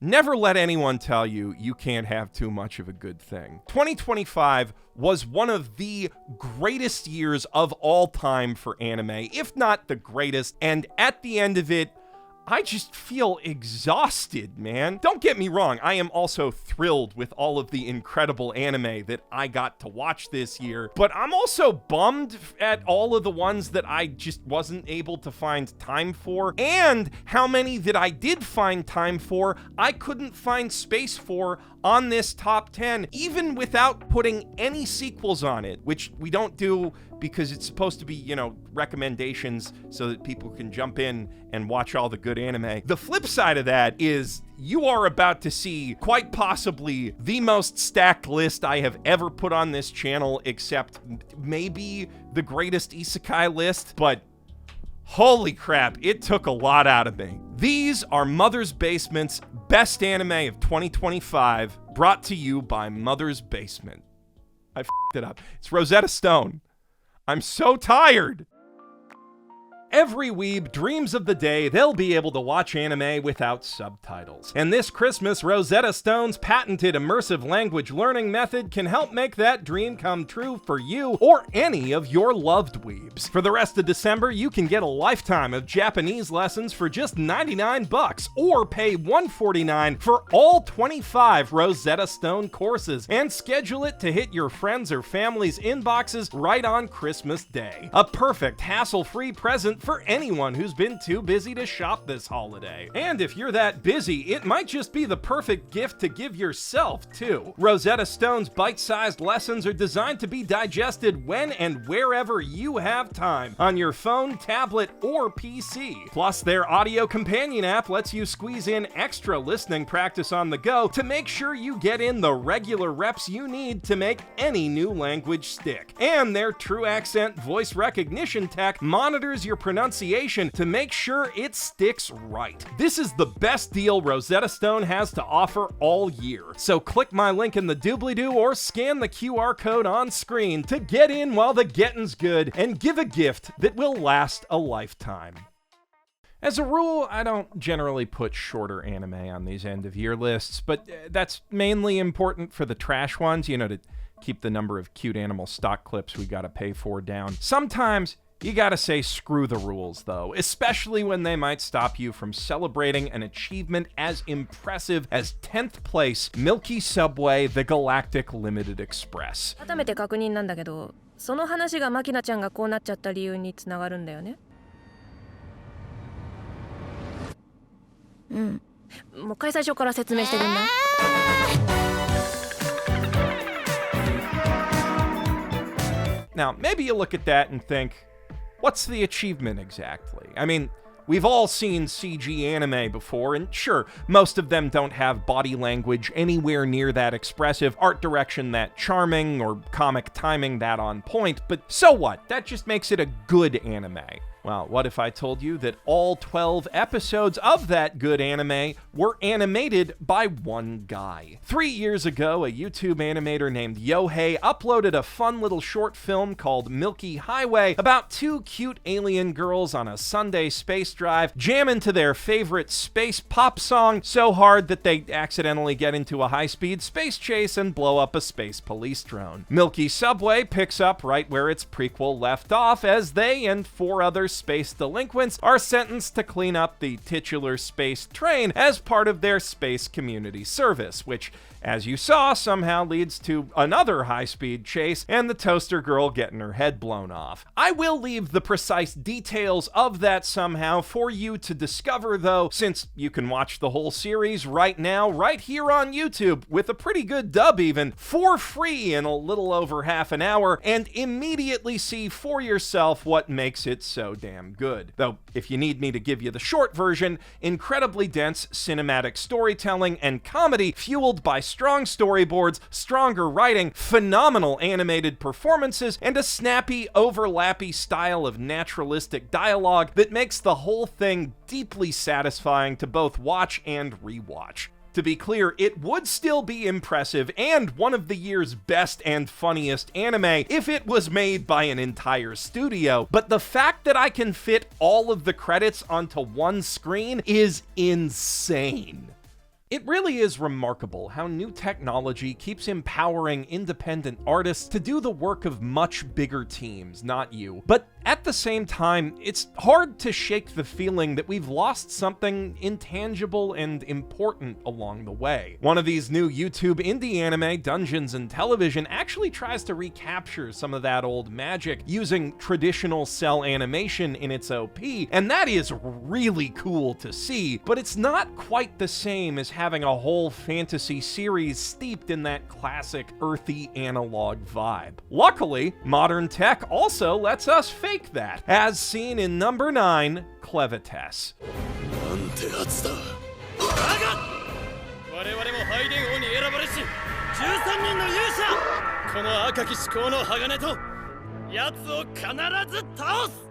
Never let anyone tell you you can't have too much of a good thing. 2025 was one of the greatest years of all time for anime, if not the greatest, and at the end of it, I just feel exhausted, man. Don't get me wrong, I am also thrilled with all of the incredible anime that I got to watch this year, but I'm also bummed at all of the ones that I just wasn't able to find time for, and how many that I did find time for, I couldn't find space for on this top 10, even without putting any sequels on it, which we don't do because it's supposed to be, recommendations so that people can jump in and watch all the good anime. The flip side of that is you are about to see quite possibly the most stacked list I have ever put on this channel, except maybe the greatest isekai list, but holy crap, it took a lot out of me. These are Mother's Basement's best anime of 2025, brought to you by Mother's Basement. I f***ed it up. It's Rosetta Stone. I'm so tired. Every weeb dreams of the day they'll be able to watch anime without subtitles. And this Christmas, Rosetta Stone's patented immersive language learning method can help make that dream come true for you or any of your loved weebs. For the rest of December, you can get a lifetime of Japanese lessons for just $99 or pay $149 for all 25 Rosetta Stone courses and schedule it to hit your friends or family's inboxes right on Christmas Day. A perfect hassle-free present for anyone who's been too busy to shop this holiday. And if you're that busy, it might just be the perfect gift to give yourself, too. Rosetta Stone's bite-sized lessons are designed to be digested when and wherever you have time, on your phone, tablet, or PC. Plus, their audio companion app lets you squeeze in extra listening practice on the go to make sure you get in the regular reps you need to make any new language stick. And their true accent voice recognition tech monitors your pronunciation to make sure it sticks right. This is the best deal Rosetta Stone has to offer all year. So click my link in the doobly-doo or scan the QR code on screen to get in while the getting's good and give a gift that will last a lifetime. As a rule, I don't generally put shorter anime on these end-of-year lists, but that's mainly important for the trash ones, to keep the number of cute animal stock clips we gotta pay for down. Sometimes you gotta say screw the rules, though, especially when they might stop you from celebrating an achievement as impressive as 10th place Milky Subway The Galactic Limited Express. 改めて確認なんだけど、その話がマキナちゃんがこうなっちゃった理由につながるんだよね。うん。もう一回最初から説明してくんない？ Now, maybe you look at that and think, what's the achievement exactly? I mean, we've all seen CG anime before, and sure, most of them don't have body language anywhere near that expressive, art direction that charming, or comic timing that on point, but so what? That just makes it a good anime. Well, what if I told you that all 12 episodes of that good anime were animated by one guy? 3 years ago, a YouTube animator named Yohei uploaded a fun little short film called Milky Highway about two cute alien girls on a Sunday space drive jamming to their favorite space pop song so hard that they accidentally get into a high-speed space chase and blow up a space police drone. Milky Subway picks up right where its prequel left off as they and 4 other space delinquents are sentenced to clean up the titular space train as part of their space community service, which, as you saw, somehow leads to another high-speed chase and the toaster girl getting her head blown off. I will leave the precise details of that somehow for you to discover, though, since you can watch the whole series right now, right here on YouTube, with a pretty good dub even, for free in a little over half an hour, and immediately see for yourself what makes it so damn good. Though, if you need me to give you the short version, incredibly dense cinematic storytelling and comedy fueled by strong storyboards, stronger writing, phenomenal animated performances, and a snappy, overlappy style of naturalistic dialogue that makes the whole thing deeply satisfying to both watch and rewatch. To be clear, it would still be impressive and one of the year's best and funniest anime if it was made by an entire studio, but the fact that I can fit all of the credits onto one screen is insane. It really is remarkable how new technology keeps empowering independent artists to do the work of much bigger teams, not you. But at the same time, it's hard to shake the feeling that we've lost something intangible and important along the way. One of these new YouTube indie anime, Dungeons and Television, actually tries to recapture some of that old magic using traditional cell animation in its OP, and that is really cool to see, but it's not quite the same as having a whole fantasy series steeped in that classic earthy analog vibe. Luckily, modern tech also lets us fake that, as seen in number 9, Clevites. なんてやつだ。我々も拝殿王に選ばれし13人の勇者。この赤き至高の鋼と奴を必ず倒す。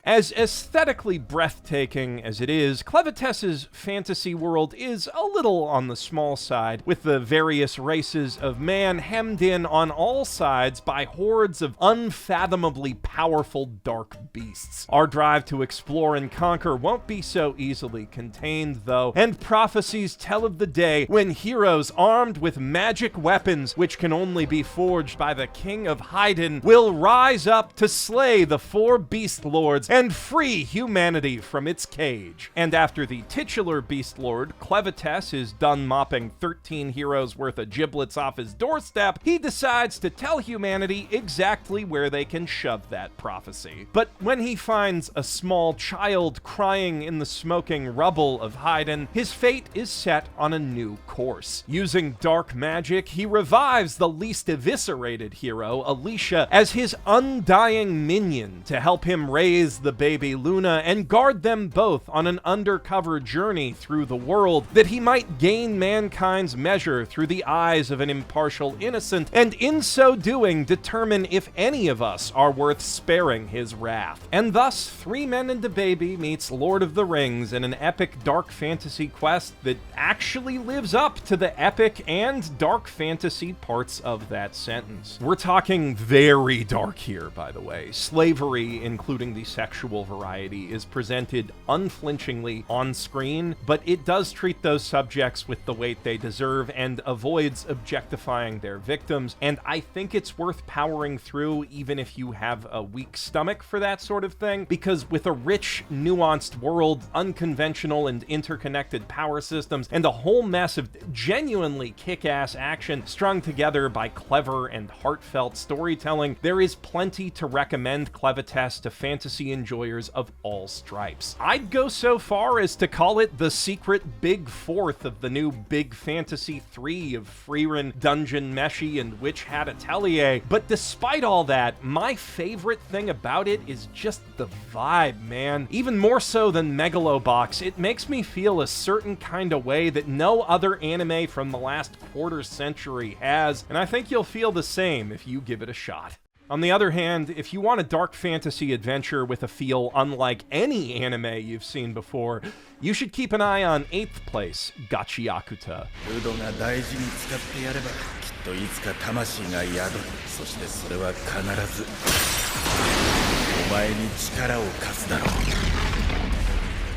As aesthetically breathtaking as it is, Clevites' fantasy world is a little on the small side, with the various races of man hemmed in on all sides by hordes of unfathomably powerful dark beasts. Our drive to explore and conquer won't be so easily contained, though, and prophecies tell of the day when heroes armed with magic weapons, which can only be forged by the King of Haydn, will rise up to slay the 4 beast lords and free humanity from its cage. And after the titular Beast Lord, Clevites, is done mopping 13 heroes worth of giblets off his doorstep, he decides to tell humanity exactly where they can shove that prophecy. But when he finds a small child crying in the smoking rubble of Haydn, his fate is set on a new course. Using dark magic, he revives the least eviscerated hero, Alicia, as his undying minion to help him raise the baby Luna and guard them both on an undercover journey through the world, that he might gain mankind's measure through the eyes of an impartial innocent, and in so doing determine if any of us are worth sparing his wrath. And thus, 3 Men and a Baby meets Lord of the Rings in an epic dark fantasy quest that actually lives up to the epic and dark fantasy parts of that sentence. We're talking very dark here, by the way. Slavery, including the sexual variety, is presented unflinchingly on screen, but it does treat those subjects with the weight they deserve and avoids objectifying their victims, and I think it's worth powering through even if you have a weak stomach for that sort of thing, because with a rich, nuanced world, unconventional and interconnected power systems, and a whole mess of genuinely kick-ass action strung together by clever and heartfelt storytelling, there is plenty to recommend Clevites to fantasy enjoyers of all stripes. I'd go so far as to call it the secret big fourth of the new Big Fantasy 3 of Frieren, Dungeon Meshi, and Witch Hat Atelier, but despite all that, my favorite thing about it is just the vibe, man. Even more so than Megalobox, it makes me feel a certain kind of way that no other anime from the last quarter century has, and I think you'll feel the same if you give it a shot. On the other hand, if you want a dark fantasy adventure with a feel unlike any anime you've seen before, you should keep an eye on 8th place, Gachiakuta. ウドが大事に使ってやればきっといつか魂が宿る。そしてそれは必ずお前に力を貸すだろう。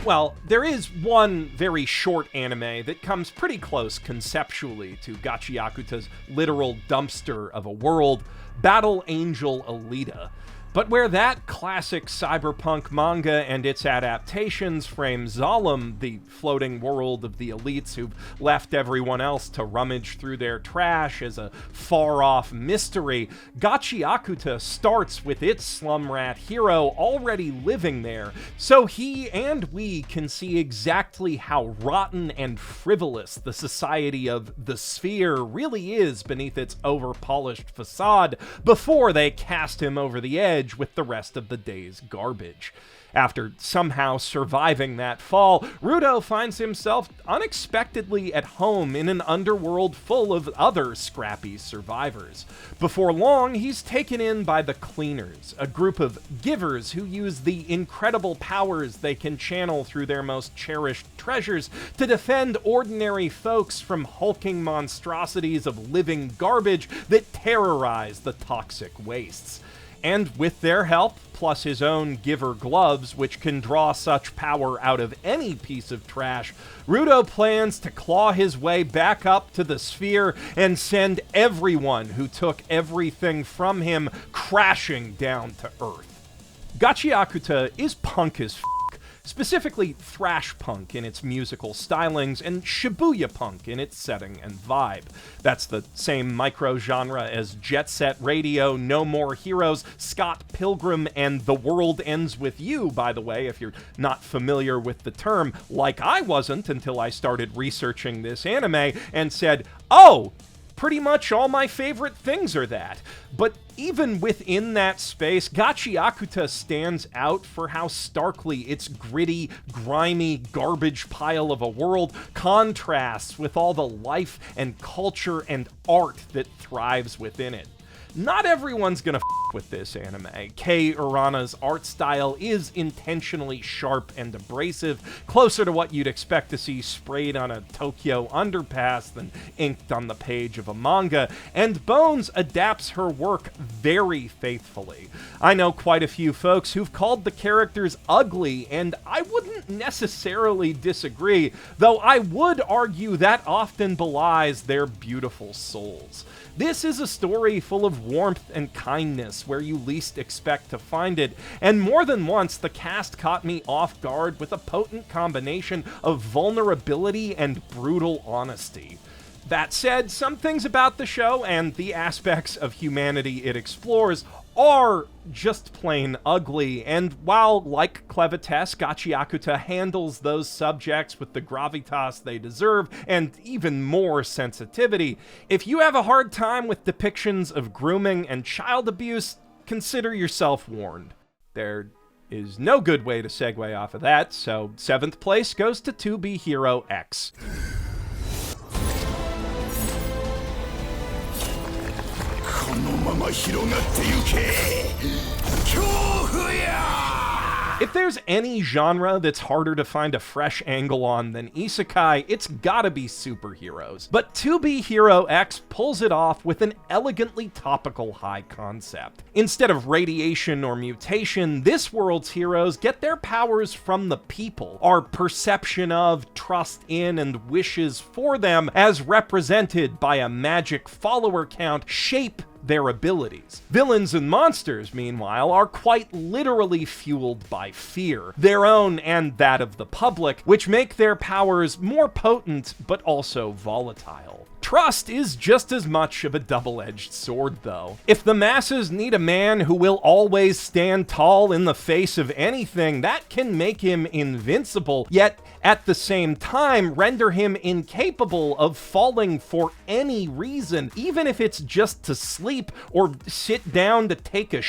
Well, there is one very short anime that comes pretty close conceptually to Gachiakuta's literal dumpster of a world, Battle Angel Alita. But where that classic cyberpunk manga and its adaptations frame Zalem, the floating world of the elites who've left everyone else to rummage through their trash, as a far-off mystery, Gachiakuta starts with its slum rat hero already living there, so he and we can see exactly how rotten and frivolous the society of the Sphere really is beneath its over-polished facade before they cast him over the edge with the rest of the day's garbage. After somehow surviving that fall, Rudo finds himself unexpectedly at home in an underworld full of other scrappy survivors. Before long, he's taken in by the Cleaners, a group of givers who use the incredible powers they can channel through their most cherished treasures to defend ordinary folks from hulking monstrosities of living garbage that terrorize the toxic wastes. And with their help, plus his own Giver gloves, which can draw such power out of any piece of trash, Rudo plans to claw his way back up to the sphere and send everyone who took everything from him crashing down to Earth. Gachiakuta is punk as specifically thrash punk in its musical stylings and Shibuya punk in its setting and vibe. That's the same micro-genre as Jet Set Radio, No More Heroes, Scott Pilgrim, and The World Ends With You, by the way, if you're not familiar with the term, like I wasn't until I started researching this anime and said, oh, pretty much all my favorite things are that. But even within that space, Gachiakuta stands out for how starkly its gritty, grimy, garbage pile of a world contrasts with all the life and culture and art that thrives within it. Not everyone's gonna with this anime. Kei Urana's art style is intentionally sharp and abrasive, closer to what you'd expect to see sprayed on a Tokyo underpass than inked on the page of a manga, and Bones adapts her work very faithfully. I know quite a few folks who've called the characters ugly, and I wouldn't necessarily disagree, though I would argue that often belies their beautiful souls. This is a story full of warmth and kindness where you least expect to find it, and more than once the cast caught me off guard with a potent combination of vulnerability and brutal honesty. That said, some things about the show and the aspects of humanity it explores are just plain ugly, and while, like Clevites, Gachiakuta handles those subjects with the gravitas they deserve, and even more sensitivity, if you have a hard time with depictions of grooming and child abuse, consider yourself warned. There is no good way to segue off of that, so 7th place goes to 2B Hero X. If there's any genre that's harder to find a fresh angle on than isekai, it's gotta be superheroes. But 2B Hero X pulls it off with an elegantly topical high concept. Instead of radiation or mutation, this world's heroes get their powers from the people. Our perception of, trust in, and wishes for them, as represented by a magic follower count, shape their abilities. Villains and monsters, meanwhile, are quite literally fueled by fear, their own and that of the public, which make their powers more potent but also volatile. Trust is just as much of a double-edged sword, though. If the masses need a man who will always stand tall in the face of anything, that can make him invincible, yet at the same time render him incapable of falling for any reason, even if it's just to sleep or sit down to take a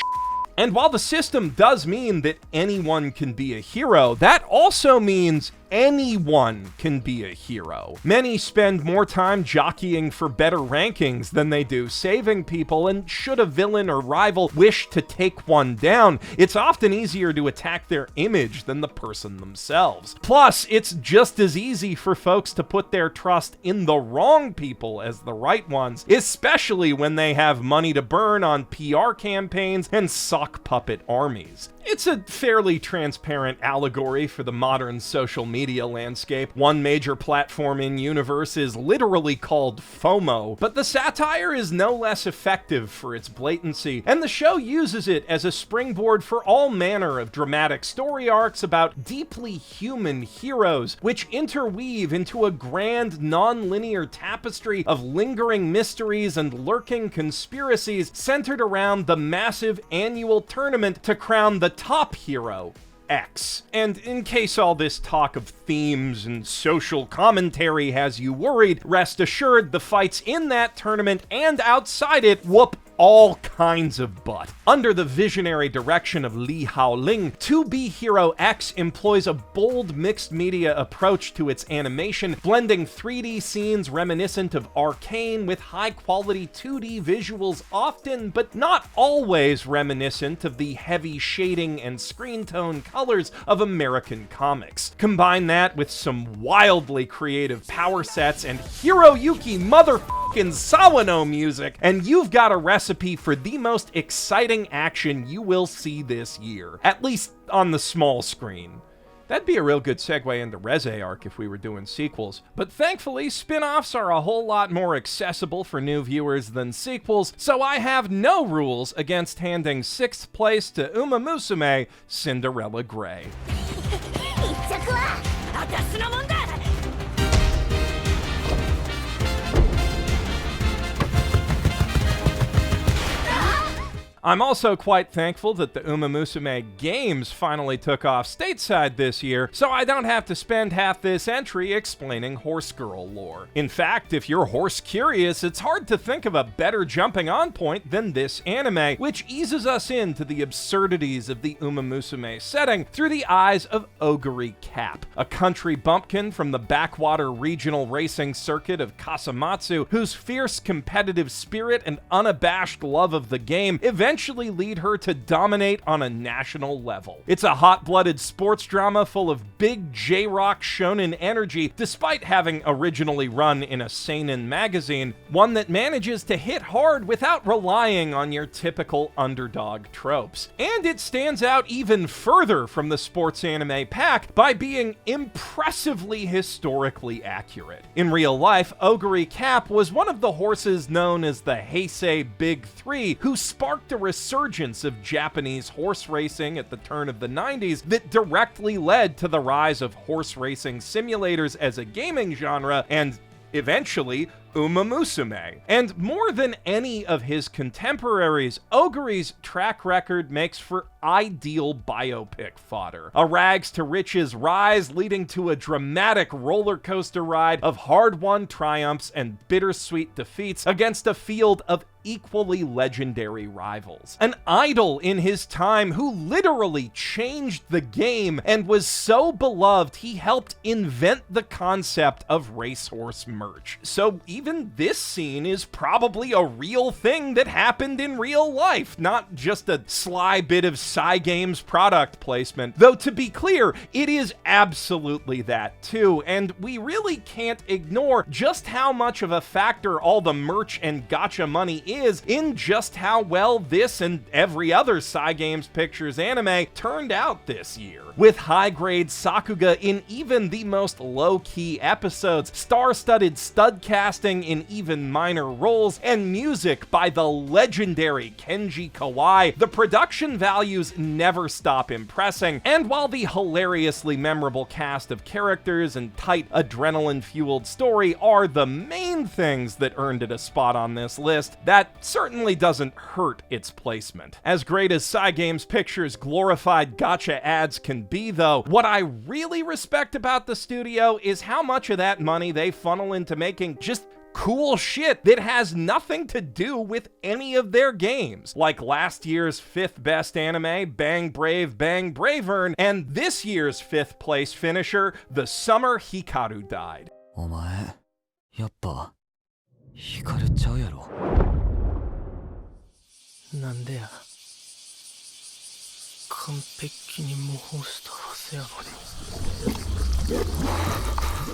And while the system does mean that anyone can be a hero, that also means anyone can be a hero. Many spend more time jockeying for better rankings than they do saving people, and should a villain or rival wish to take one down, it's often easier to attack their image than the person themselves. Plus, it's just as easy for folks to put their trust in the wrong people as the right ones, especially when they have money to burn on PR campaigns and sock puppet armies. It's a fairly transparent allegory for the modern social media landscape. One major platform in universe is literally called FOMO, but the satire is no less effective for its blatancy, and the show uses it as a springboard for all manner of dramatic story arcs about deeply human heroes, which interweave into a grand non-linear tapestry of lingering mysteries and lurking conspiracies centered around the massive annual tournament to crown the top hero, X. And in case all this talk of themes and social commentary has you worried, rest assured the fights in that tournament and outside it whoop all kinds of butt. Under the visionary direction of Lee Hao-ling, 2B Hero X employs a bold mixed media approach to its animation, blending 3D scenes reminiscent of Arcane with high-quality 2D visuals, often, but not always, reminiscent of the heavy shading and screen tone colors of American comics. Combine that with some wildly creative power sets, and Hiroyuki fucking Sawano music, and you've got a recipe for the most exciting action you will see this year, at least on the small screen. That'd be a real good segue into Reze Arc if we were doing sequels. But thankfully, spin-offs are a whole lot more accessible for new viewers than sequels, so I have no rules against handing 6th place to Uma Musume Cinderella Grey. I'm also quite thankful that the Uma Musume games finally took off stateside this year, so I don't have to spend half this entry explaining horse girl lore. In fact, if you're horse curious, it's hard to think of a better jumping on point than this anime, which eases us into the absurdities of the Uma Musume setting through the eyes of Oguri Cap, a country bumpkin from the backwater regional racing circuit of Kasamatsu, whose fierce competitive spirit and unabashed love of the game eventually lead her to dominate on a national level. It's a hot-blooded sports drama full of big J-rock shonen energy, despite having originally run in a seinen magazine, one that manages to hit hard without relying on your typical underdog tropes. And it stands out even further from the sports anime pack by being impressively historically accurate. In real life, Oguri Cap was one of the horses known as the Heisei Big Three, who sparked a resurgence of Japanese horse racing at the turn of the 90s that directly led to the rise of horse racing simulators as a gaming genre and, eventually, Uma Musume. And more than any of his contemporaries, Oguri's track record makes for ideal biopic fodder. A rags to riches rise leading to a dramatic roller coaster ride of hard-won triumphs and bittersweet defeats against a field of equally legendary rivals. An idol in his time who literally changed the game and was so beloved he helped invent the concept of racehorse merch. So even this scene is probably a real thing that happened in real life, not just a sly bit of Cygames product placement. Though to be clear, it is absolutely that too, and we really can't ignore just how much of a factor all the merch and gacha money is in just how well this and every other Cygames Pictures anime turned out this year. With high-grade Sakuga in even the most low-key episodes, star-studded stud casting in even minor roles, and music by the legendary Kenji Kawai, the production values never stop impressing, and while the hilariously memorable cast of characters and tight adrenaline-fueled story are the main things that earned it a spot on this list, that certainly doesn't hurt its placement. As great as Cygames Pictures' glorified gacha ads can be, though, what I really respect about the studio is how much of that money they funnel into making just cool shit that has nothing to do with any of their games, like last year's 5th best anime, Bang Brave Bang Bravern, and this year's 5th place finisher, The Summer Hikaru Died. お前やっぱ惹かれちゃうやろ。なんでや。完璧に模倣したはずやのに。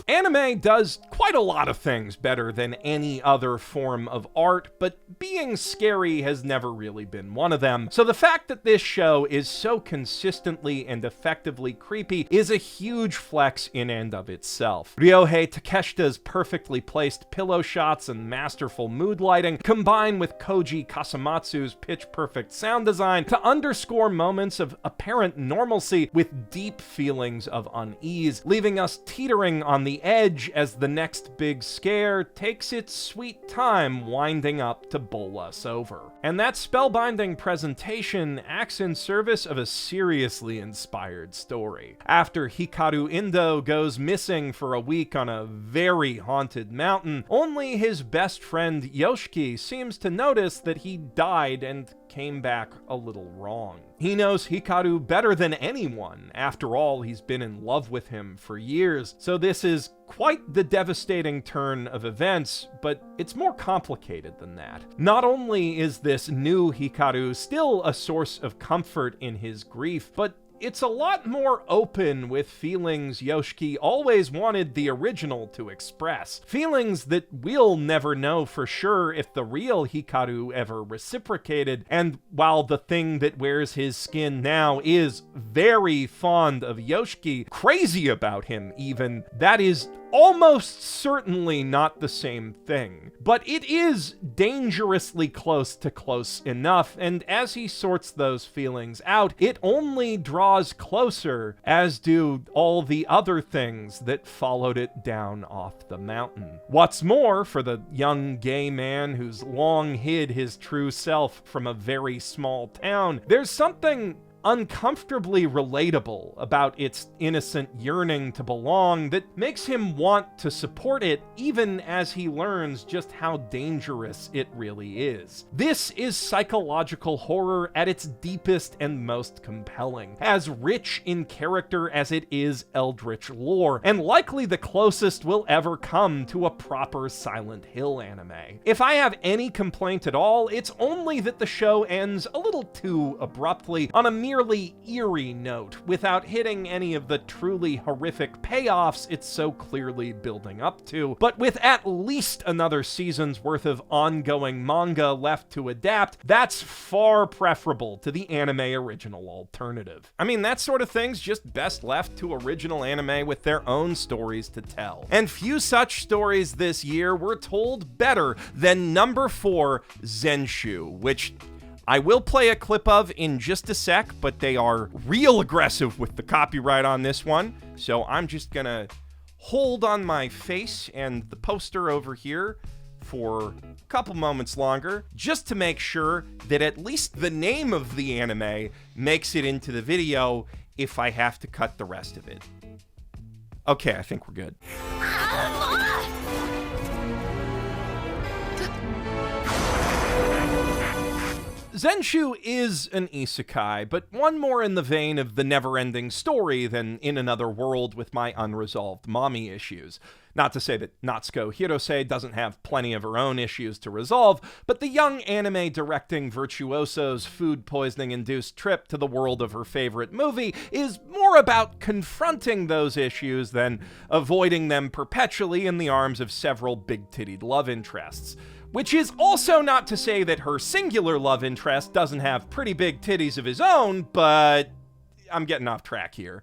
Anime does quite a lot of things better than any other form of art, but being scary has never really been one of them. So the fact that this show is so consistently and effectively creepy is a huge flex in and of itself. Ryohei Takeshita's perfectly placed pillow shots and masterful mood lighting combine with Koji Kasamatsu's pitch-perfect sound design to underscore moments of apparent normalcy with deep feelings of unease, leaving us teetering on the edge as the next big scare takes its sweet time winding up to bowl us over. And that spellbinding presentation acts in service of a seriously inspired story. After Hikaru Indo goes missing for a week on a very haunted mountain, only his best friend Yoshiki seems to notice that he died and came back a little wrong. He knows Hikaru better than anyone. After all, he's been in love with him for years. So this is quite the devastating turn of events, but it's more complicated than that. Not only is this new Hikaru still a source of comfort in his grief, but it's a lot more open with feelings Yoshiki always wanted the original to express. Feelings that we'll never know for sure if the real Hikaru ever reciprocated, and while the thing that wears his skin now is very fond of Yoshiki, crazy about him even, that is almost certainly not the same thing. But it is dangerously close to close enough, and as he sorts those feelings out, it only draws closer, as do all the other things that followed it down off the mountain. What's more, for the young gay man who's long hid his true self from a very small town, there's something uncomfortably relatable about its innocent yearning to belong that makes him want to support it even as he learns just how dangerous it really is. This is psychological horror at its deepest and most compelling, as rich in character as it is eldritch lore, and likely the closest we'll ever come to a proper Silent Hill anime. If I have any complaint at all, it's only that the show ends a little too abruptly on a merely eerie note, without hitting any of the truly horrific payoffs it's so clearly building up to, but with at least another season's worth of ongoing manga left to adapt. That's far preferable to the anime original alternative. I mean, that sort of thing's just best left to original anime with their own stories to tell. And few such stories this year were told better than number 4, Zenshu, which I will play a clip of in just a sec, but they are real aggressive with the copyright on this one, so I'm just gonna hold on my face and the poster over here for a couple moments longer, just to make sure that at least the name of the anime makes it into the video if I have to cut the rest of it. Okay, I think we're good. Zenshu is an isekai, but one more in the vein of the never-ending story than in another world with my unresolved mommy issues. Not to say that Natsuko Hirose doesn't have plenty of her own issues to resolve, but the young anime directing virtuoso's food poisoning-induced trip to the world of her favorite movie is more about confronting those issues than avoiding them perpetually in the arms of several big-tittied love interests. Which is also not to say that her singular love interest doesn't have pretty big titties of his own, but I'm getting off track here.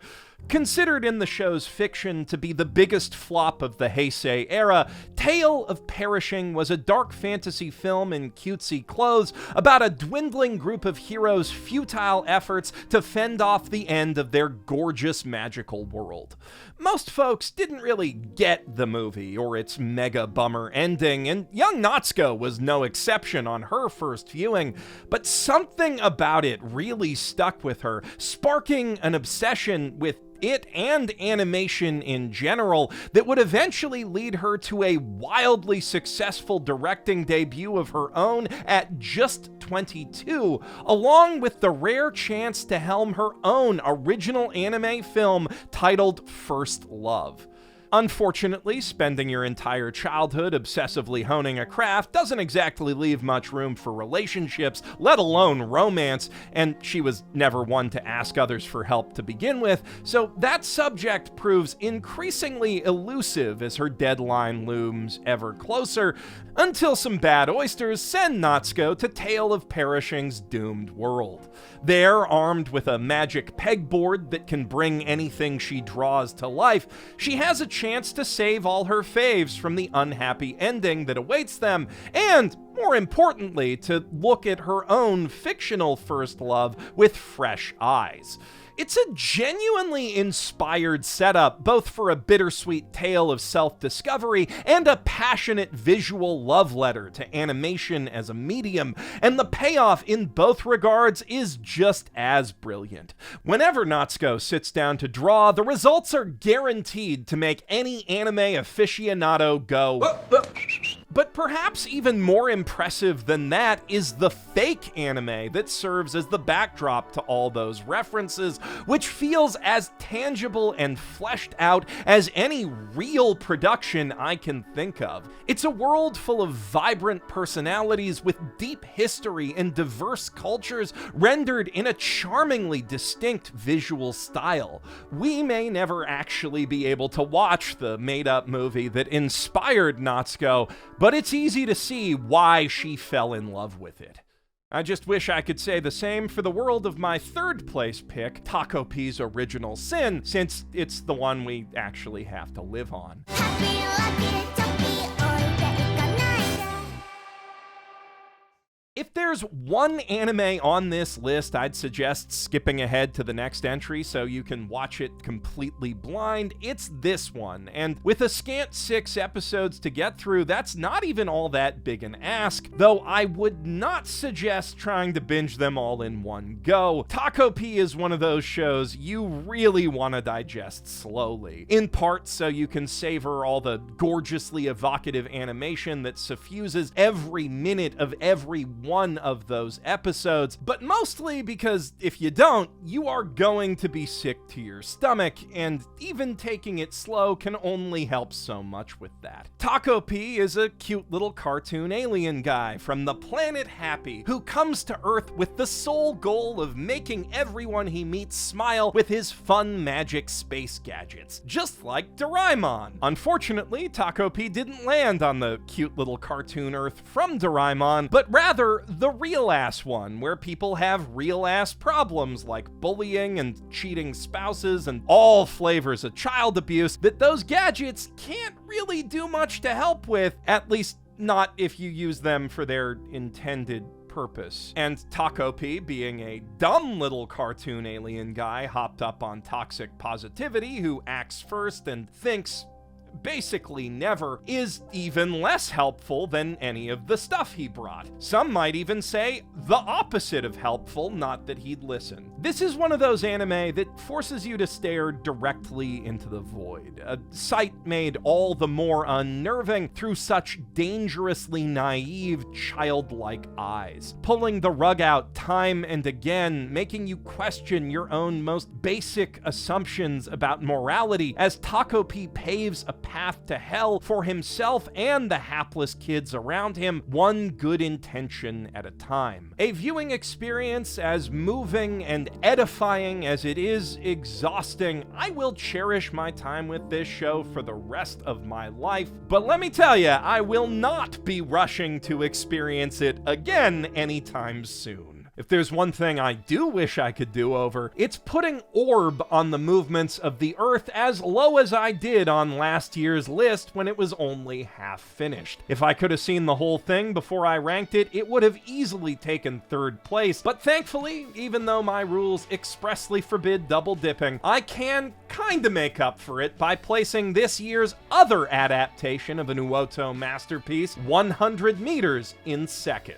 Considered in the show's fiction to be the biggest flop of the Heisei era, Tale of Perishing was a dark fantasy film in cutesy clothes about a dwindling group of heroes' futile efforts to fend off the end of their gorgeous magical world. Most folks didn't really get the movie or its mega bummer ending, and young Natsuko was no exception on her first viewing, but something about it really stuck with her, sparking an obsession with it and animation in general that would eventually lead her to a wildly successful directing debut of her own at just 22, along with the rare chance to helm her own original anime film titled First Love. Unfortunately, spending your entire childhood obsessively honing a craft doesn't exactly leave much room for relationships, let alone romance, and she was never one to ask others for help to begin with, so that subject proves increasingly elusive as her deadline looms ever closer, until some bad oysters send Natsuko to Tale of Perishing's doomed world. There, armed with a magic pegboard that can bring anything she draws to life, she has a chance to save all her faves from the unhappy ending that awaits them, and, more importantly, to look at her own fictional first love with fresh eyes. It's a genuinely inspired setup, both for a bittersweet tale of self-discovery and a passionate visual love letter to animation as a medium, and the payoff in both regards is just as brilliant. Whenever Natsuko sits down to draw, the results are guaranteed to make any anime aficionado go But perhaps even more impressive than that is the fake anime that serves as the backdrop to all those references, which feels as tangible and fleshed out as any real production I can think of. It's a world full of vibrant personalities with deep history and diverse cultures rendered in a charmingly distinct visual style. We may never actually be able to watch the made-up movie that inspired Natsuko, but it's easy to see why she fell in love with it. I just wish I could say the same for the world of my third place pick, Taco P's Original Sin, since it's the one we actually have to live on. If there's one anime on this list, I'd suggest skipping ahead to the next entry so you can watch it completely blind. It's this one, and with a scant 6 episodes to get through, that's not even all that big an ask, though I would not suggest trying to binge them all in one go. Taco P is one of those shows you really want to digest slowly, in part so you can savor all the gorgeously evocative animation that suffuses every minute of every one of those episodes, but mostly because if you don't, you are going to be sick to your stomach, and even taking it slow can only help so much with that. Taco P is a cute little cartoon alien guy from the planet Happy who comes to Earth with the sole goal of making everyone he meets smile with his fun magic space gadgets, just like Doraemon. Unfortunately, Taco P didn't land on the cute little cartoon Earth from Doraemon, but rather the real-ass one, where people have real-ass problems like bullying and cheating spouses and all flavors of child abuse that those gadgets can't really do much to help with, at least not if you use them for their intended purpose. And Taco P, being a dumb little cartoon alien guy hopped up on toxic positivity who acts first and thinks basically never, is even less helpful than any of the stuff he brought. Some might even say the opposite of helpful, not that he'd listen. This is one of those anime that forces you to stare directly into the void, a sight made all the more unnerving through such dangerously naive, childlike eyes, pulling the rug out time and again, making you question your own most basic assumptions about morality as Taco P paves a path to hell for himself and the hapless kids around him, one good intention at a time. A viewing experience as moving and edifying as it is exhausting. I will cherish my time with this show for the rest of my life, but let me tell you, I will not be rushing to experience it again anytime soon. If there's one thing I do wish I could do over, it's putting Orb on the movements of the Earth as low as I did on last year's list when it was only half finished. If I could have seen the whole thing before I ranked it, it would have easily taken 3rd place, but thankfully, even though my rules expressly forbid double dipping, I can kinda make up for it by placing this year's other adaptation of an Uoto masterpiece, 100 Meters, in 2nd.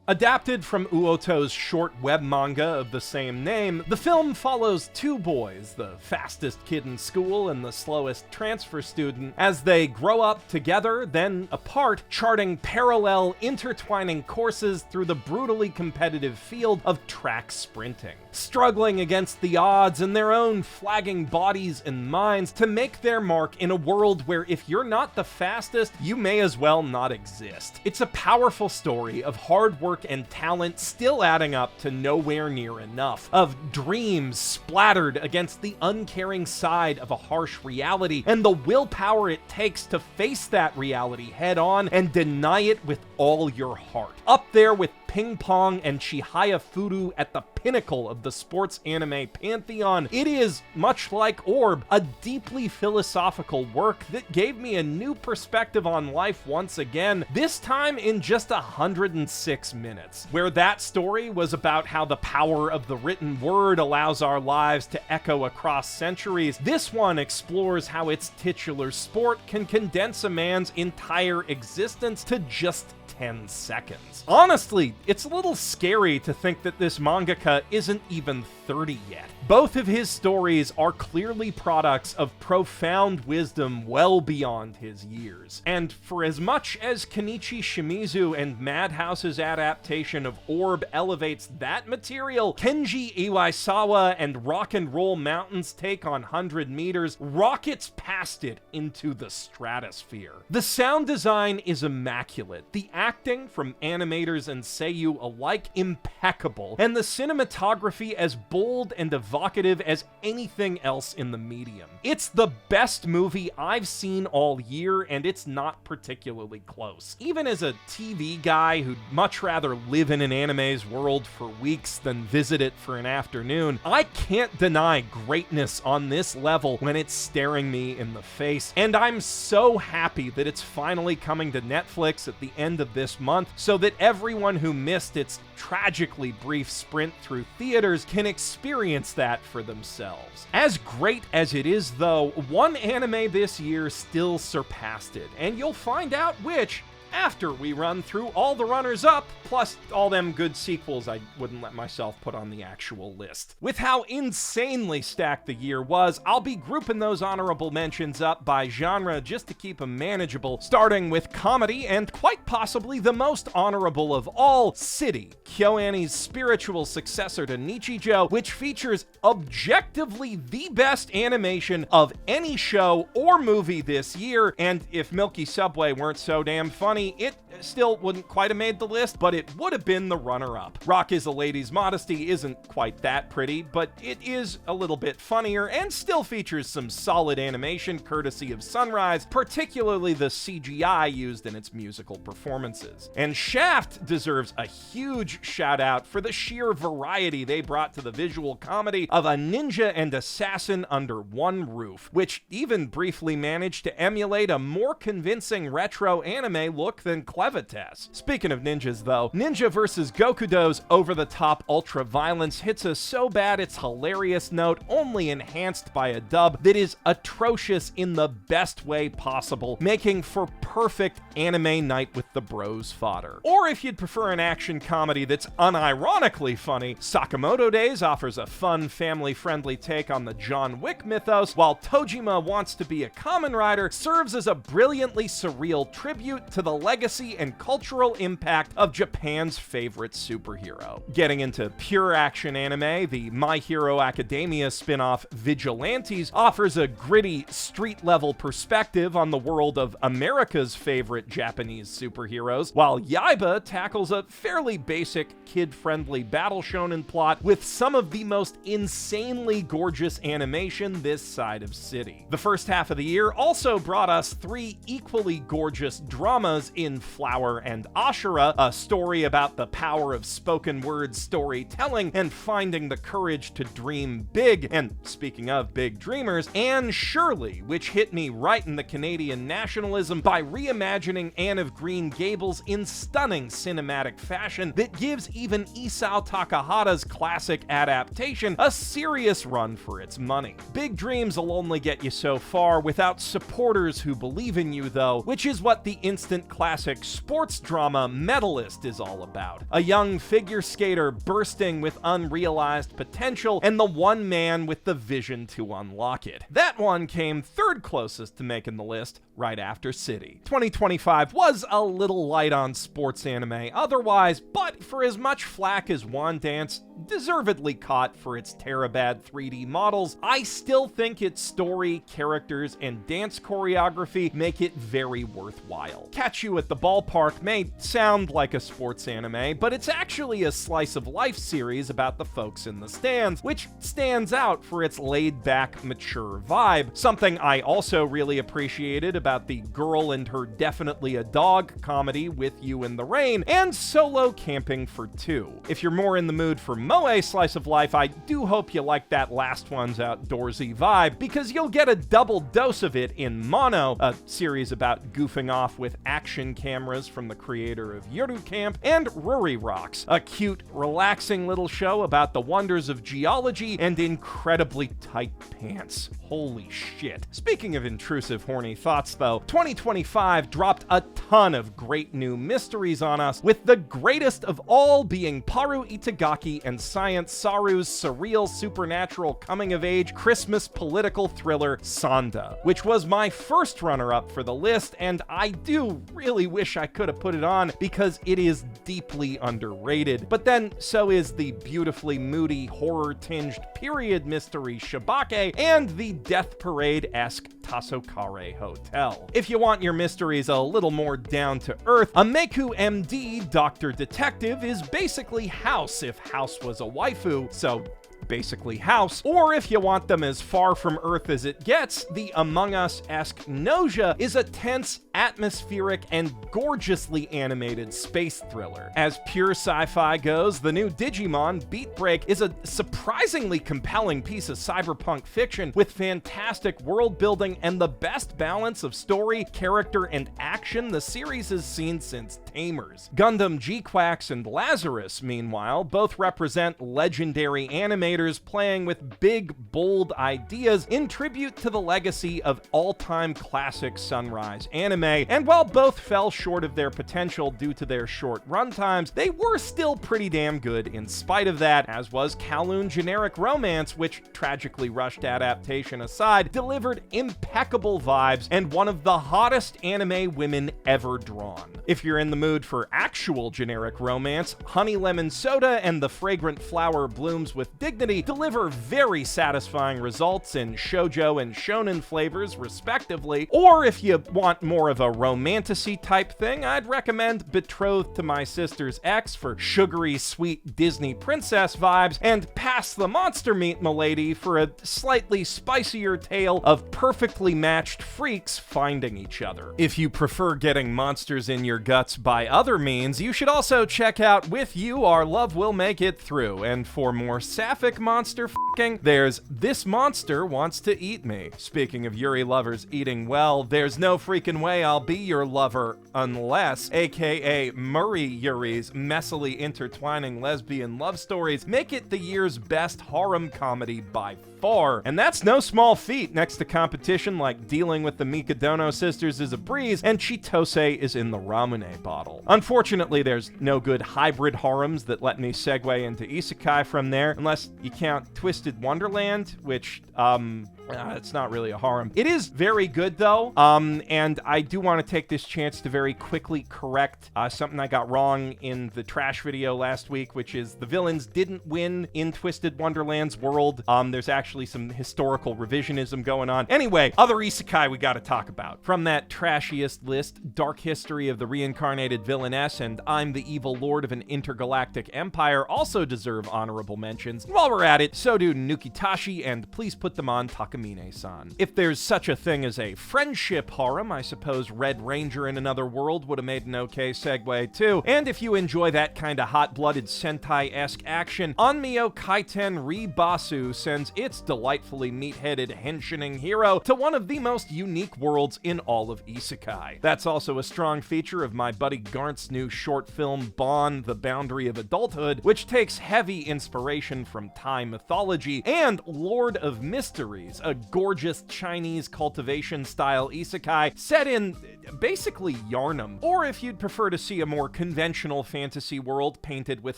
Adapted from Uoto's short web manga of the same name, the film follows 2 boys, the fastest kid in school and the slowest transfer student, as they grow up together, then apart, charting parallel, intertwining courses through the brutally competitive field of track sprinting, struggling against the odds and their own flagging bodies and minds to make their mark in a world where if you're not the fastest, you may as well not exist. It's a powerful story of hard work and talent still adding up to nowhere near enough, of dreams splattered against the uncaring side of a harsh reality, and the willpower it takes to face that reality head on and deny it with all your heart. Up there with Ping Pong and Chihaya Furu at the pinnacle of the sports anime pantheon, it is, much like Orb, a deeply philosophical work that gave me a new perspective on life once again, this time in just 106 minutes. Where that story was about how the power of the written word allows our lives to echo across centuries, this one explores how its titular sport can condense a man's entire existence to just 10 seconds. Honestly, it's a little scary to think that this mangaka isn't even 30 yet. Both of his stories are clearly products of profound wisdom well beyond his years. And for as much as Kenichi Shimizu and Madhouse's adaptation of Orb elevates that material, Kenji Iwaisawa and Rock and Roll Mountain's take on 100 meters rockets past it into the stratosphere. The sound design is immaculate, the acting from animators and seiyuu alike impeccable, and the cinematography as bold and evocative as anything else in the medium. It's the best movie I've seen all year, and it's not particularly close. Even as a TV guy who'd much rather live in an anime's world for weeks than visit it for an afternoon, I can't deny greatness on this level when it's staring me in the face, and I'm so happy that it's finally coming to Netflix at the end of this month so that everyone who missed its tragically brief sprint through theaters can experience that for themselves. As great as it is though, one anime this year still surpassed it, and you'll find out which after we run through all the runners-up, plus all them good sequels I wouldn't let myself put on the actual list. With how insanely stacked the year was, I'll be grouping those honorable mentions up by genre just to keep them manageable, starting with comedy and quite possibly the most honorable of all, City, KyoAni's spiritual successor to Nichijou, which features objectively the best animation of any show or movie this year, and if Milky Subway weren't so damn funny, it still wouldn't quite have made the list, but it would have been the runner-up. Rock is a Lady's Modesty isn't quite that pretty, but it is a little bit funnier and still features some solid animation courtesy of Sunrise, particularly the CGI used in its musical performances. And Shaft deserves a huge shout out for the sheer variety they brought to the visual comedy of a ninja and assassin under one roof, which even briefly managed to emulate a more convincing retro anime look than Clevitas. Speaking of ninjas though, Ninja vs. Gokudo's over-the-top ultra-violence hits a so bad it's hilarious note only enhanced by a dub that is atrocious in the best way possible, making for perfect anime night with the bros fodder. Or if you'd prefer an action comedy that's unironically funny, Sakamoto Days offers a fun, family-friendly take on the John Wick mythos, while Tojima Wants to Be a Kamen Rider serves as a brilliantly surreal tribute to the legacy and cultural impact of Japan's favorite superhero. Getting into pure action anime, the My Hero Academia spin-off Vigilantes offers a gritty, street-level perspective on the world of America's favorite Japanese superheroes, while Yaiba tackles a fairly basic, kid-friendly battle shonen plot with some of the most insanely gorgeous animation this side of City. The first half of the year also brought us 3 equally gorgeous dramas in Flower and Ashura, a story about the power of spoken word storytelling and finding the courage to dream big, and speaking of big dreamers, and Shirley, which hit me right in the Canadian nationalism by reimagining Anne of Green Gables in stunning cinematic fashion that gives even Isao Takahata's classic adaptation a serious run for its money. Big dreams will only get you so far without supporters who believe in you though, which is what the instant classic sports drama Medalist is all about. A young figure skater bursting with unrealized potential and the one man with the vision to unlock it. That one came third closest to making the list, right after City. 2025 was a little light on sports anime otherwise, but for as much flack as One Dance deservedly caught for its Terabad 3D models, I still think its story, characters, and dance choreography make it very worthwhile. Catch You at the Ballpark may sound like a sports anime, but it's actually a slice of life series about the folks in the stands, which stands out for its laid-back, mature vibe, something I also really appreciated about the Girl and Her Definitely a Dog comedy With You in the Rain, and Solo Camping for Two. If you're more in the mood for moe slice of life, I do hope you like that last one's outdoorsy vibe, because you'll get a double dose of it in Mono, a series about goofing off with action cameras from the creator of Yuru Camp, and Ruri Rocks, a cute, relaxing little show about the wonders of geology and incredibly tight pants. Holy shit. Speaking of intrusive, horny thoughts, though, 2025 dropped a ton of great new mysteries on us, with the greatest of all being Paru Itagaki and Science Saru's surreal supernatural coming-of-age Christmas political thriller Sonda, which was my first runner-up for the list, and I do really wish I could have put it on because it is deeply underrated. But then, so is the beautifully moody, horror-tinged period mystery Shibake and the Death Parade-esque Tasokare Hotel. If you want your mysteries a little more down to earth, a Meku MD Dr. Detective is basically House if House was a waifu, so basically House. Or if you want them as far from Earth as it gets, the Among Us-esque Nausea is a tense, atmospheric, and gorgeously animated space thriller. As pure sci-fi goes, the new Digimon, Beat Break, is a surprisingly compelling piece of cyberpunk fiction with fantastic world building and the best balance of story, character, and action the series has seen since Tamers. Gundam G-Quax and Lazarus, meanwhile, both represent legendary animators playing with big, bold ideas in tribute to the legacy of all-time classic Sunrise anime, and while both fell short of their potential due to their short runtimes, they were still pretty damn good in spite of that, as was Kowloon Generic Romance, which, tragically rushed adaptation aside, delivered impeccable vibes and one of the hottest anime women ever drawn. If you're in the mood for actual generic romance, Honey Lemon Soda and The Fragrant Flower Blooms with Dignity deliver very satisfying results in shoujo and shonen flavors, respectively. Or if you want more of a romantasy type thing, I'd recommend Betrothed to My Sister's Ex for sugary, sweet Disney princess vibes, and Pass the Monster Meat, M'lady, for a slightly spicier tale of perfectly matched freaks finding each other. If you prefer getting monsters in your guts by other means, you should also check out With You, Our Love Will Make It Through, and for more sapphic monster f***ing, there's This Monster Wants to Eat Me. Speaking of Yuri lovers eating well, there's no freaking way I'll be your lover unless, aka Murray Yuri's messily intertwining lesbian love stories make it the year's best harem comedy by far. And that's no small feat next to competition like Dealing with the Mikadono Sisters is a Breeze and Chitose is in the Ramune Bottle. Unfortunately, there's no good hybrid harems that let me segue into isekai from there, unless you count Twisted Wonderland, which, it's not really a harem. It is very good, though, and I do want to take this chance to very quickly correct something I got wrong in the trash video last week, which is the villains didn't win in Twisted Wonderland's world. There's actually some historical revisionism going on. Anyway, other isekai we gotta talk about. From that trashiest list, Dark History of the Reincarnated Villainess and I'm the Evil Lord of an Intergalactic Empire also deserve honorable mentions. While we're at it, so do Nukitashi and Please Put Them On Takamine-san. If there's such a thing as a friendship harem, I suppose Red Ranger in Another World would have made an okay segue too. And if you enjoy that kind of hot-blooded Sentai-esque action, Onmyo Kaiten Ribasu sends its delightfully meat-headed henshining hero to one of the most unique worlds in all of isekai. That's also a strong feature of my buddy Garnt's new short film Bon, The Boundary of Adulthood, which takes heavy inspiration from Thai mythology and Lord of Mysteries, a gorgeous Chinese cultivation-style isekai set in basically Yarnum. Or if you'd prefer to see a more conventional fantasy world painted with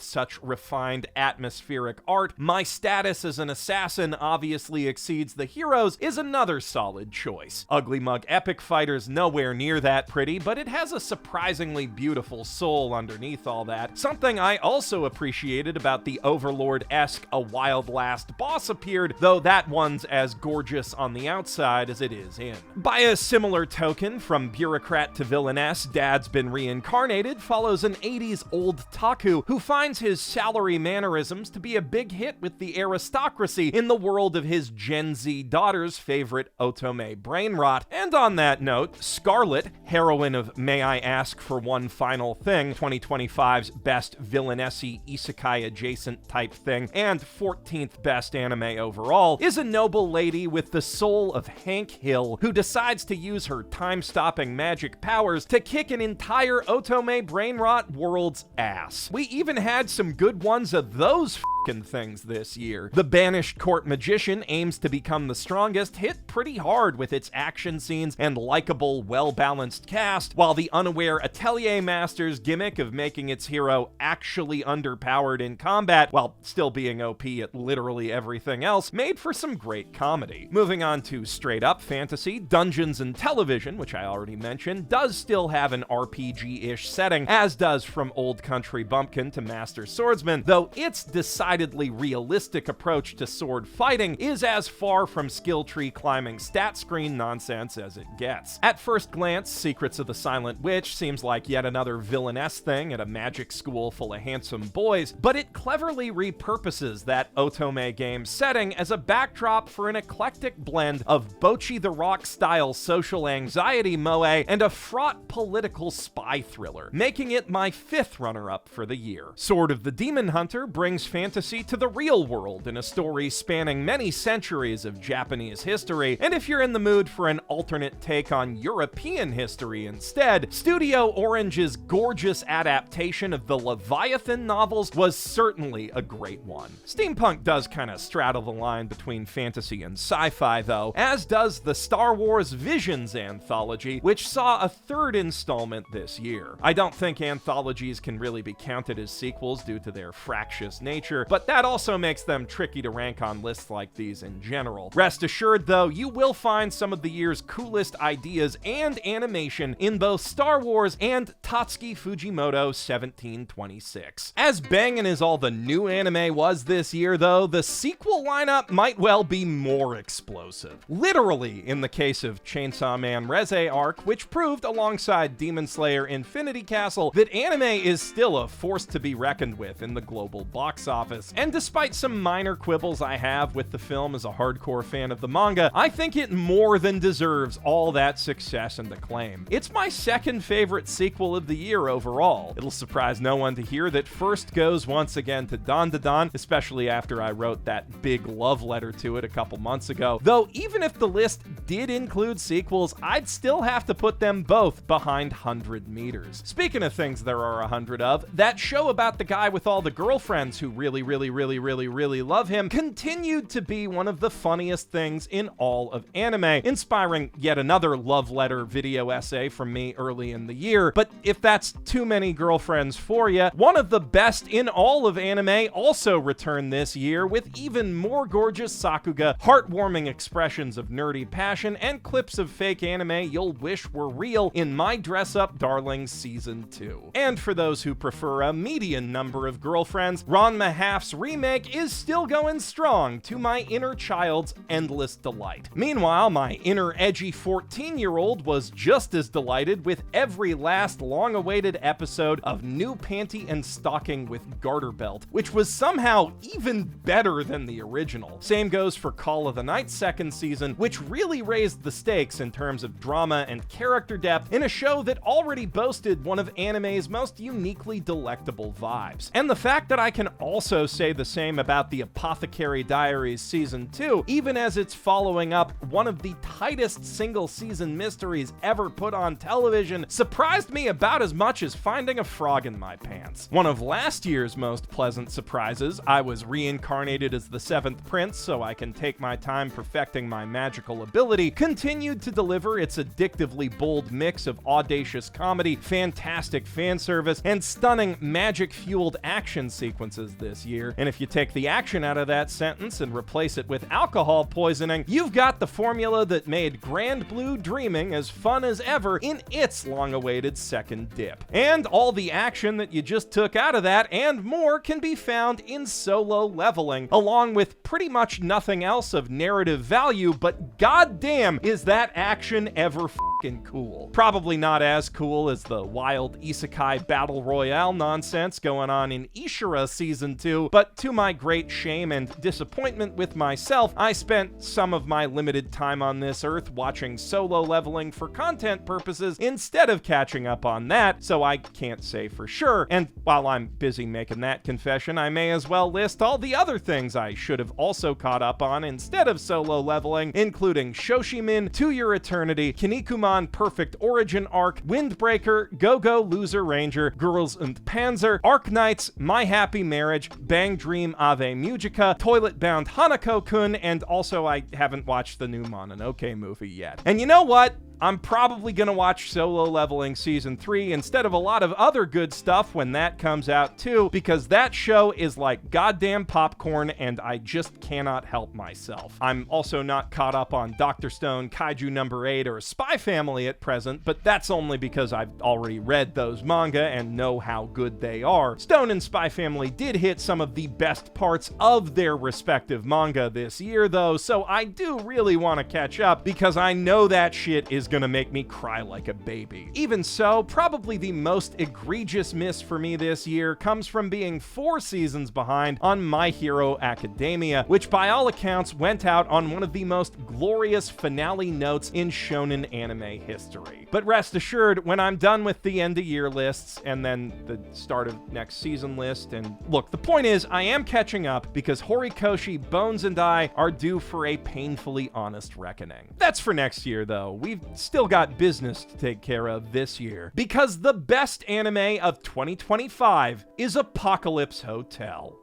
such refined atmospheric art, My Status as an Assassin obviously exceeds the heroes is another solid choice. Ugly Mug Epic Fighter's nowhere near that pretty, but it has a surprisingly beautiful soul underneath all that. Something I also appreciated about the Overlord-esque A Wild Last Boss Appeared, though that one's as gorgeous gorgeous on the outside as it is in. By a similar token, From Bureaucrat to Villainess, Dad's Been Reincarnated follows an 80s old taku who finds his salary mannerisms to be a big hit with the aristocracy in the world of his Gen Z daughter's favorite otome brain rot. And on that note, Scarlet, heroine of May I Ask for One Final Thing, 2025's best villainessy isekai adjacent type thing, and 14th best anime overall, is a noble lady with the soul of Hank Hill who decides to use her time-stopping magic powers to kick an entire otome brain rot world's ass. We even had some good ones of those things this year. The Banished Court Magician aims to become the strongest, hit pretty hard with its action scenes and likable, well-balanced cast, while the unaware Atelier Master's gimmick of making its hero actually underpowered in combat while still being OP at literally everything else made for some great comedy. Moving on to straight-up fantasy, Dungeons & Television, which I already mentioned, does still have an RPG-ish setting, as does From Old Country Bumpkin to Master Swordsman, though its decidedly realistic approach to sword fighting is as far from skill tree climbing stat screen nonsense as it gets. At first glance, Secrets of the Silent Witch seems like yet another villainess thing at a magic school full of handsome boys, but it cleverly repurposes that otome game setting as a backdrop for an eclectic blend of Bocchi the Rock style social anxiety moe and a fraught political spy thriller, making it my 5th runner-up for the year. Sword of the Demon Hunter brings fantasy to the real world in a story spanning many centuries of Japanese history, and if you're in the mood for an alternate take on European history instead, Studio Orange's gorgeous adaptation of the Leviathan novels was certainly a great one. Steampunk does kind of straddle the line between fantasy and sci-fi though, as does the Star Wars Visions anthology, which saw a 3rd installment this year. I don't think anthologies can really be counted as sequels due to their fractious nature, but that also makes them tricky to rank on lists like these in general. Rest assured though, you will find some of the year's coolest ideas and animation in both Star Wars and Tatsuki Fujimoto 1726. As bangin' as all the new anime was this year though, the sequel lineup might well be more explosive. Literally in the case of Chainsaw Man Reze Arc, which proved alongside Demon Slayer Infinity Castle that anime is still a force to be reckoned with in the global box office. And despite some minor quibbles I have with the film as a hardcore fan of the manga, I think it more than deserves all that success and acclaim. It's my 2nd favorite sequel of the year overall. It'll surprise no one to hear that first goes once again to Dandadan, especially after I wrote that big love letter to it a couple months ago. Though even if the list did include sequels, I'd still have to put them both behind 100 meters. Speaking of things there are 100 of, that show about the guy with all the girlfriends who really love him continued to be one of the funniest things in all of anime, inspiring yet another love letter video essay from me early in the year. But if that's too many girlfriends for you, one of the best in all of anime also returned this year with even more gorgeous sakuga, heartwarming expressions of nerdy passion, and clips of fake anime you'll wish were real in My Dress Up Darling Season 2. And for those who prefer a median number of girlfriends, Ranma Half's remake is still going strong to my inner child's endless delight. Meanwhile, my inner edgy 14-year-old was just as delighted with every last long-awaited episode of New Panty and Stocking with Garter Belt, which was somehow even better than the original. Same goes for Call of the Night's 2nd season, which really raised the stakes in terms of drama and character depth in a show that already boasted one of anime's most uniquely delectable vibes. And the fact that I can also say the same about the Apothecary Diaries Season 2, even as it's following up one of the tightest single-season mysteries ever put on television, surprised me about as much as finding a frog in my pants. One of last year's most pleasant surprises, I was reincarnated as the 7th Prince so I can take my time perfecting my magical ability, continued to deliver its addictively bold mix of audacious comedy, fantastic fan service, and stunning magic-fueled action sequences this year. And if you take the action out of that sentence and replace it with alcohol poisoning, you've got the formula that made Grand Blue Dreaming as fun as ever in its long-awaited 2nd fucking dip. And all the action that you just took out of that and more can be found in Solo Leveling, along with pretty much nothing else of narrative value, but goddamn is that action ever fucking cool. Probably not as cool as the wild isekai battle royale nonsense going on in Ishura Season 2, but to my great shame and disappointment with myself, I spent some of my limited time on this earth watching Solo Leveling for content purposes instead of catching up on that, so I can't say for sure, and while I'm busy making that confession, I may as well list all the other things I should have also caught up on instead of Solo Leveling, including Shoshimin, To Your Eternity, Kinnikuman Perfect Origin Arc, Windbreaker, Go-Go Loser Ranger, Girls und Panzer, Arc Knights, My Happy Marriage, Bang Dream Ave Musica, Toilet Bound Hanako-kun, and also I haven't watched the new Mononoke movie yet. And you know what? I'm probably gonna watch Solo Leveling Season 3 instead of a lot of other good stuff when that comes out too, because that show is like goddamn popcorn and I just cannot help myself. I'm also not caught up on Dr. Stone, Kaiju Number 8, or Spy Family at present, but that's only because I've already read those manga and know how good they are. Stone and Spy Family did hit some of the best parts of their respective manga this year though, so I do really want to catch up because I know that shit is gonna make me cry like a baby. Even so, probably the most egregious miss for me this year comes from being 4 seasons behind on My Hero Academia, which by all accounts went out on one of the most glorious finale notes in shonen anime history. But rest assured, when I'm done with the end of year lists and then the start of next season list, and look, the point is I am catching up because Horikoshi, Bones, and I are due for a painfully honest reckoning. That's for next year though. We've still got business to take care of this year, because the best anime of 2025 is Apocalypse Hotel.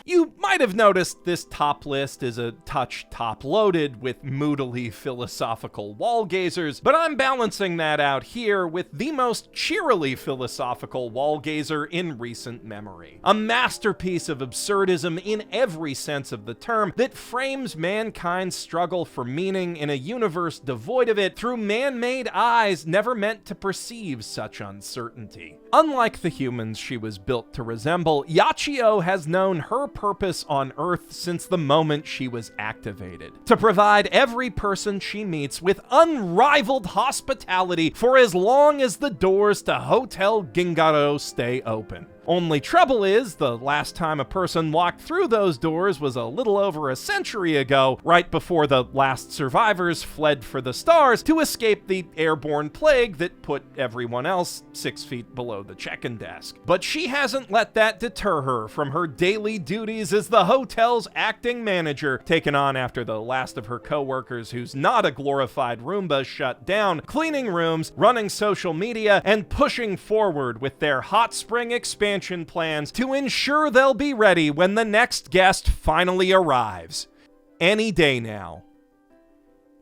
You might have noticed this top list is a touch top-loaded with moodily philosophical wall-gazers, but I'm balancing that out here with the most cheerily philosophical wall-gazer in recent memory. A masterpiece of absurdism in every sense of the term that frames mankind's struggle for meaning in a universe devoid of it through man-made eyes never meant to perceive such uncertainty. Unlike the humans she was built to resemble, Yachio has known her purpose on Earth since the moment she was activated: to provide every person she meets with unrivaled hospitality for as long as the doors to Hotel Gingaro stay open. Only trouble is, the last time a person walked through those doors was a little over a century ago, right before the last survivors fled for the stars to escape the airborne plague that put everyone else 6 feet below the check-in desk. But she hasn't let that deter her from her daily duties as the hotel's acting manager, taken on after the last of her co-workers who's not a glorified Roomba shut down, cleaning rooms, running social media, and pushing forward with their hot spring expansion plans to ensure they'll be ready when the next guest finally arrives. Any day now.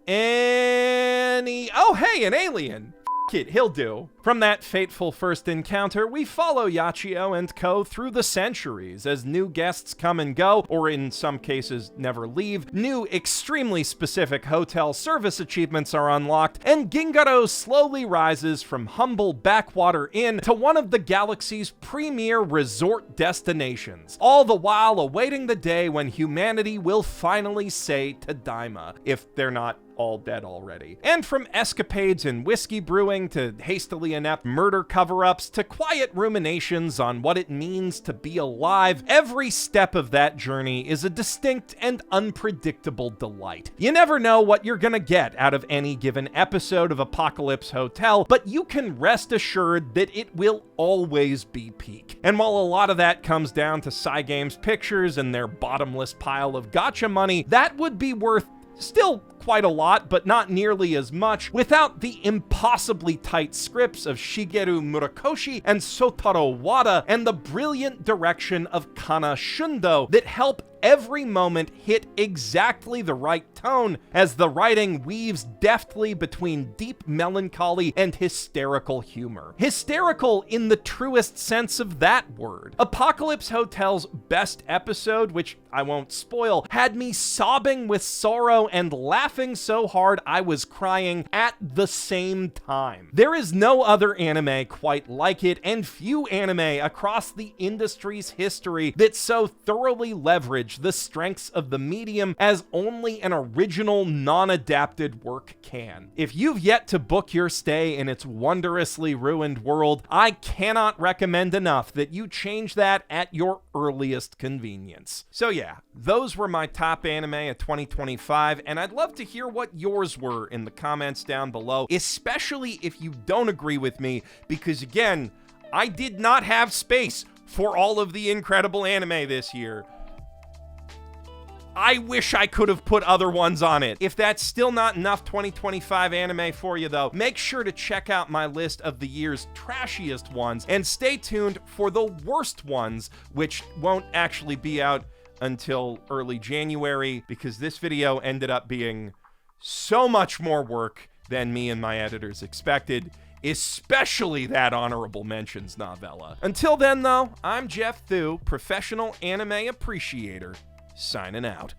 Oh hey, an alien! F it, he'll do. From that fateful first encounter, we follow Yachio and co through the centuries as new guests come and go, or in some cases never leave, new extremely specific hotel service achievements are unlocked, and Gingaro slowly rises from humble backwater inn to one of the galaxy's premier resort destinations, all the while awaiting the day when humanity will finally say Tadaima, if they're not all dead already. And from escapades in whiskey brewing to hastily inept murder cover-ups to quiet ruminations on what it means to be alive, every step of that journey is a distinct and unpredictable delight. You never know what you're gonna get out of any given episode of Apocalypse Hotel, but you can rest assured that it will always be peak. And while a lot of that comes down to Cygames pictures and their bottomless pile of gacha money, that would be worth still quite a lot, but not nearly as much, without the impossibly tight scripts of Shigeru Murakoshi and Sotaro Wada and the brilliant direction of Kana Shundo that help every moment hit exactly the right tone as the writing weaves deftly between deep melancholy and hysterical humor. Hysterical in the truest sense of that word. Apocalypse Hotel's best episode, which I won't spoil, had me sobbing with sorrow and laughing so hard I was crying at the same time. There is no other anime quite like it, and few anime across the industry's history that so thoroughly leverage the strengths of the medium as only an original, non-adapted work can. If you've yet to book your stay in its wondrously ruined world, I cannot recommend enough that you change that at your earliest convenience. So yeah, those were my top anime of 2025, and I'd love to hear what yours were in the comments down below, especially if you don't agree with me, because again, I did not have space for all of the incredible anime this year. I wish I could have put other ones on it. If that's still not enough 2025 anime for you though, make sure to check out my list of the year's trashiest ones and stay tuned for the worst ones, which won't actually be out until early January because this video ended up being so much more work than me and my editors expected, especially that Honorable Mentions novella. Until then though, I'm Geoff Thew, professional anime appreciator, signing out.